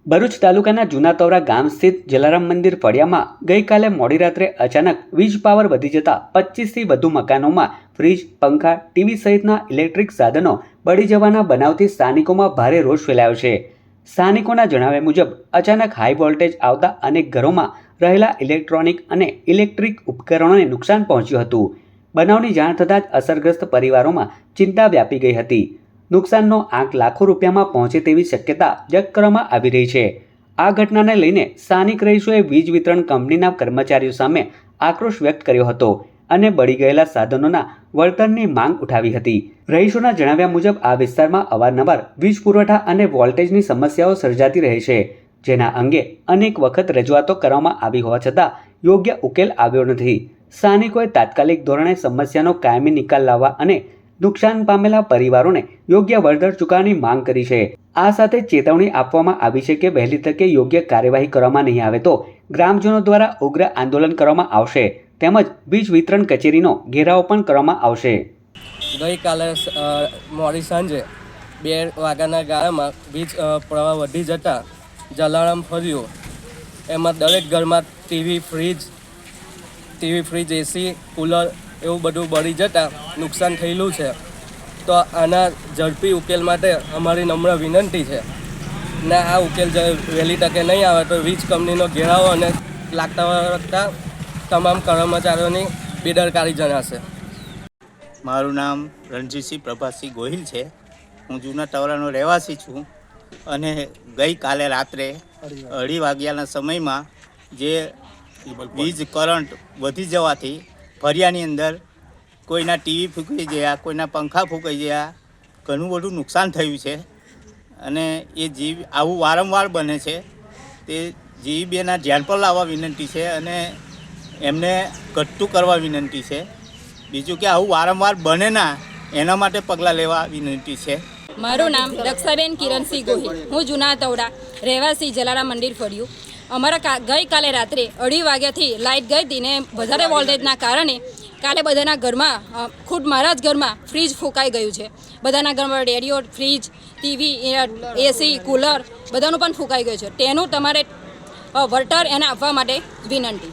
ભરૂચ તાલુકાના જૂના તવરા ગામ સ્થિત જલારામ મંદિર ફળિયામાં ગઈકાલે મોડી રાત્રે અચાનક વીજ પાવર વધી જતા 25થી વધુ મકાનોમાં ફ્રીજ, પંખા, ટીવી સહિતના ઇલેક્ટ્રિક સાધનો બળી જવાના બનાવથી સ્થાનિકોમાં ભારે રોષ ફેલાયો છે। સ્થાનિકોના જણાવ્યા મુજબ અચાનક હાઈ વોલ્ટેજ આવતા અનેક ઘરોમાં રહેલા ઇલેક્ટ્રોનિક અને ઇલેક્ટ્રિક ઉપકરણોને નુકસાન પહોંચ્યું હતું। બનાવની જાણ થતાં જ અસરગ્રસ્ત પરિવારોમાં ચિંતા વ્યાપી ગઈ હતી। નુકસાનનો આંક લાખો રૂપિયામાં પહોંચે તેવી શક્યતા વ્યક્ત કરવામાં આવી રહી છે। આ ઘટનાને લઈને સ્થાનિક રહીશોએ વીજ વિતરણ કંપનીના કર્મચારીઓ સામે આક્રોશ વ્યક્ત કર્યો હતો અને બળી ગયેલા સાધનોના વળતરની માંગ ઉઠાવી હતી। રહીશોના જણાવ્યા મુજબ આ વિસ્તારમાં અવારનવાર વીજ પુરવઠા અને વોલ્ટેજની સમસ્યાઓ સર્જાતી રહે છે, જેના અંગે અનેક વખત રજૂઆતો કરવામાં આવી હોવા છતાં યોગ્ય ઉકેલ આવ્યો નથી। સ્થાનિકોએ તાત્કાલિક ધોરણે સમસ્યાનો કાયમી નિકાલ લાવવા અને નુકસાન પામેલા પરિવારોને યોગ્ય વળતર ચૂકવવાની માંગ કરી છે। આ સાથે ચેતવણી આપવામાં આવી છે કે વહેલી તકે યોગ્ય કાર્યવાહી કરવામાં નહીં આવે તો ગ્રામજનો દ્વારા ઉગ્ર આંદોલન કરવામાં આવશે તેમજ વીજ વિતરણ કચેરીનો ઘેરાવો પણ કરવામાં આવશે। ગઈકાલે મોડી સાંજે 2 વાગ્યાના ગાળામાં વીજ પ્રવાહ વધી જતા જલારામ ફર્યું એમાં દરેક ઘરમાં ટીવી, ફ્રીજ, એસી, કુલર એવું બધું બળી જતાં નુકસાન થયેલું છે। તો આના ઝડપી ઉકેલ માટે અમારી નમ્ર વિનંતી છે ને આ ઉકેલ વહેલી તકે નહીં આવે તો વીજ કંપનીનો ઘેરાવો અને લાગતા તમામ કર્મચારીઓની બેદરકારી જણાશે। મારું નામ રણજીતસિંહ પ્રભાતસિંહ ગોહિલ છે। હું જૂના તવરાનો રહેવાસી છું અને ગઈકાલે રાત્રે 2:30 વાગ્યાના સમયમાં જે વીજ કરંટ વધી જવાથી ફળિયાની અંદર કોઈના ટીવી ફૂંકાઈ ગયા, કોઈના પંખા ફૂંકાઈ ગયા, ઘણું બધું નુકસાન થયું છે અને એ આવું વારંવાર બને છે તે જીવીબીના ધ્યાન પર લાવવા વિનંતી છે અને એમને ઘટતું કરવા વિનંતી છે। બીજું કે આવું વારંવાર બને ના એના માટે પગલાં લેવા વિનંતી છે। મારું નામ રક્ષાબેન કિરણસિંહ ગોહિલ, હું જૂના તવડા રહેવાસી જલારામ મંદિર ફળ્યું। અમારા ગઈકાલે રાત્રે 2:30 વાગ્યાથી લાઇટ ગઈ હતી ને વધારે વોલ્ટેજના કારણે કાલે બધાના ઘરમાં ખુદ મારા જ ઘરમાં ફ્રીજ ફૂંકાઈ ગયું છે। બધાના ઘરમાં રેડિયો, ફ્રીજ, ટીવી, એસી, કુલર બધાનું પણ ફૂંકાઈ ગયું છે। તેનું તમારે વળતર એને આપવા માટે વિનંતી।